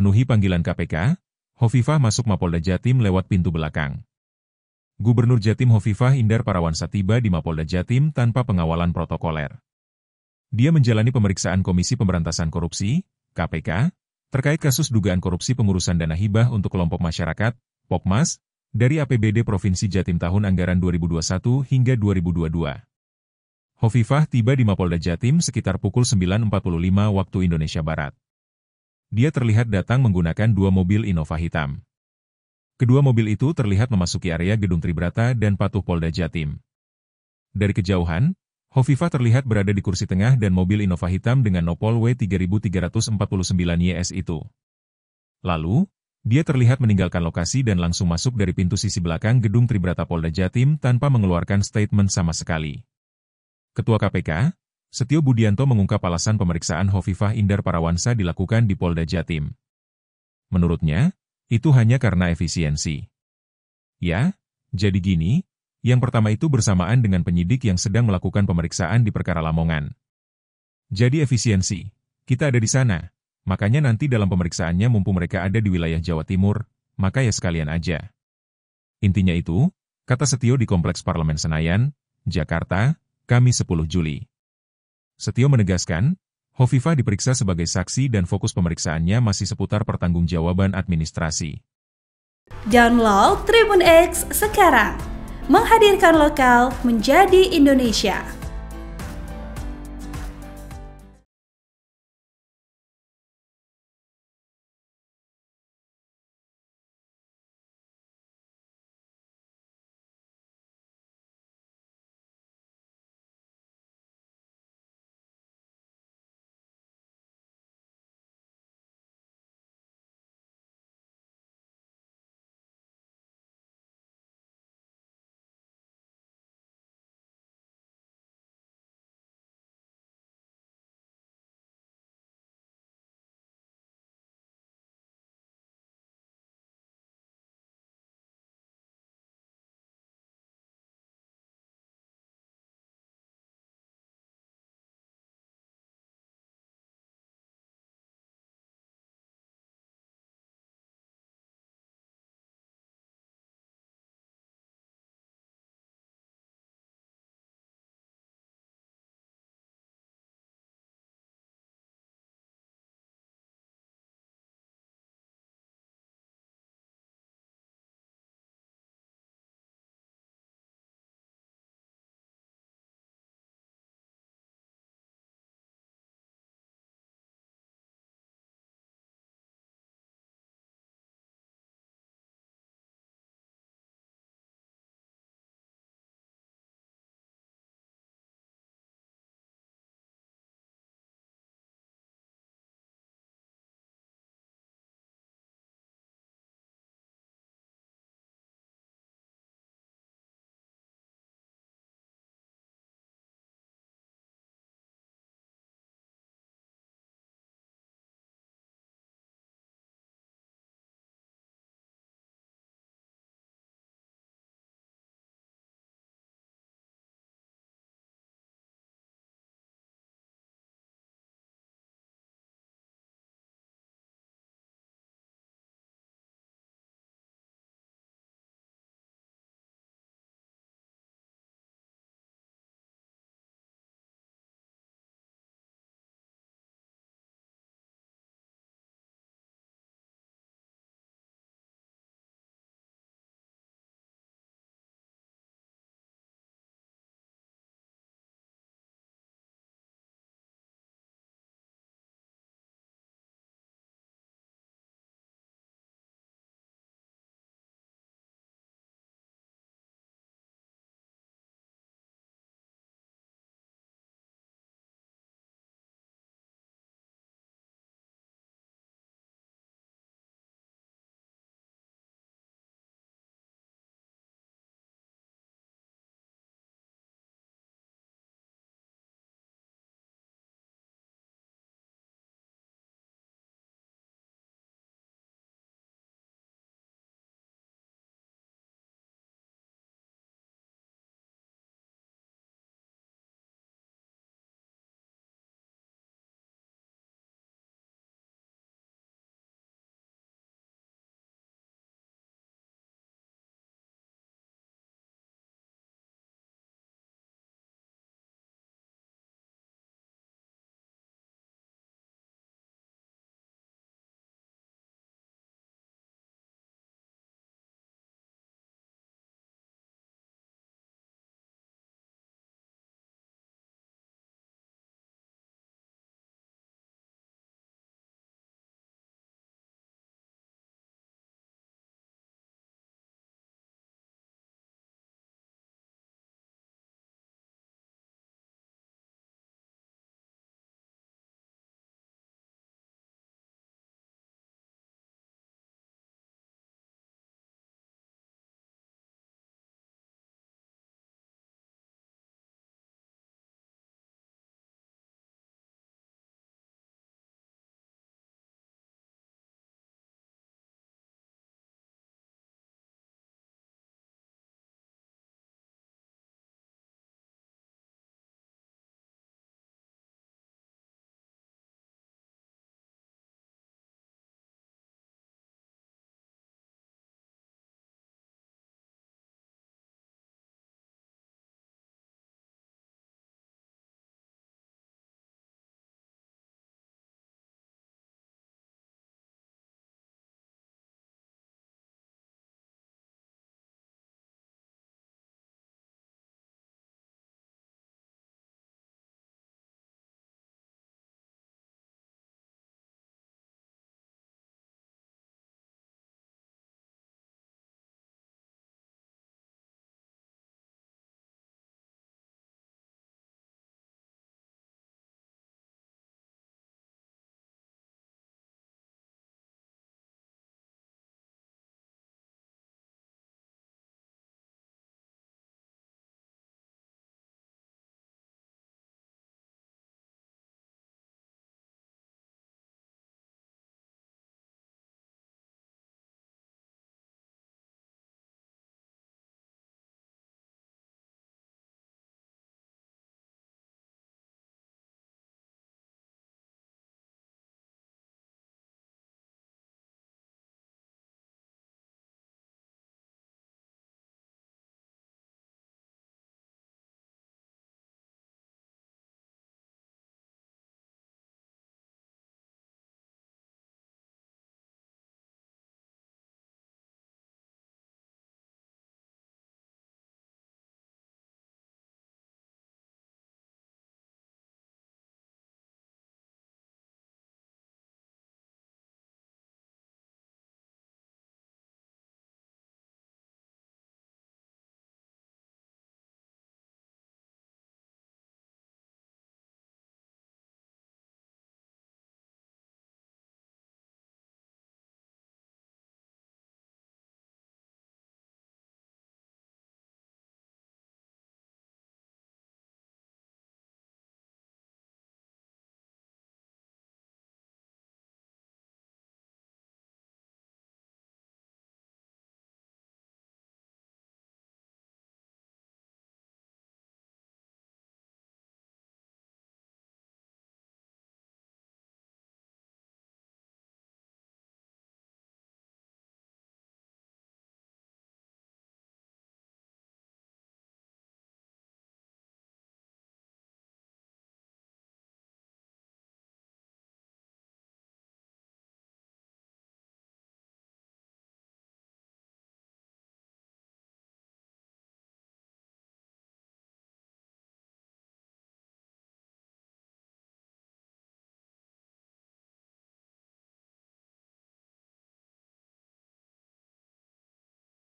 Penuhi panggilan KPK, Hovifah masuk Mapolda Jatim lewat pintu belakang. Gubernur Jatim Hovifah Indar Parawansa tiba di Mapolda Jatim tanpa pengawalan protokoler. Dia menjalani pemeriksaan Komisi Pemberantasan Korupsi, KPK, terkait kasus dugaan korupsi pengurusan dana hibah untuk kelompok masyarakat, Pokmas, dari APBD Provinsi Jatim tahun anggaran 2021 hingga 2022. Hovifah tiba di Mapolda Jatim sekitar pukul 9.45 waktu Indonesia Barat. Dia terlihat datang menggunakan 2 mobil Innova hitam. Kedua mobil itu terlihat memasuki area Gedung Tribrata dan Patuh Polda Jatim. Dari kejauhan, Hovifah terlihat berada di kursi tengah dan mobil Innova hitam dengan nopol W3349YS itu. Lalu, dia terlihat meninggalkan lokasi dan langsung masuk dari pintu sisi belakang Gedung Tribrata Polda Jatim tanpa mengeluarkan statement sama sekali. Ketua KPK, Setio Budianto mengungkap alasan pemeriksaan Hovifah Indar Parawansa dilakukan di Polda Jatim. Menurutnya, itu hanya karena efisiensi. Ya, jadi gini, yang pertama itu bersamaan dengan penyidik yang sedang melakukan pemeriksaan di perkara Lamongan. Jadi efisiensi, kita ada di sana, makanya nanti dalam pemeriksaannya mumpung mereka ada di wilayah Jawa Timur, maka ya sekalian aja. Intinya itu, kata Setio di Kompleks Parlemen Senayan, Jakarta, Kamis 10 Juli. Setio menegaskan, Hovifah diperiksa sebagai saksi dan fokus pemeriksaannya masih seputar pertanggungjawaban administrasi. Download Tribun X sekarang, menghadirkan lokal menjadi Indonesia.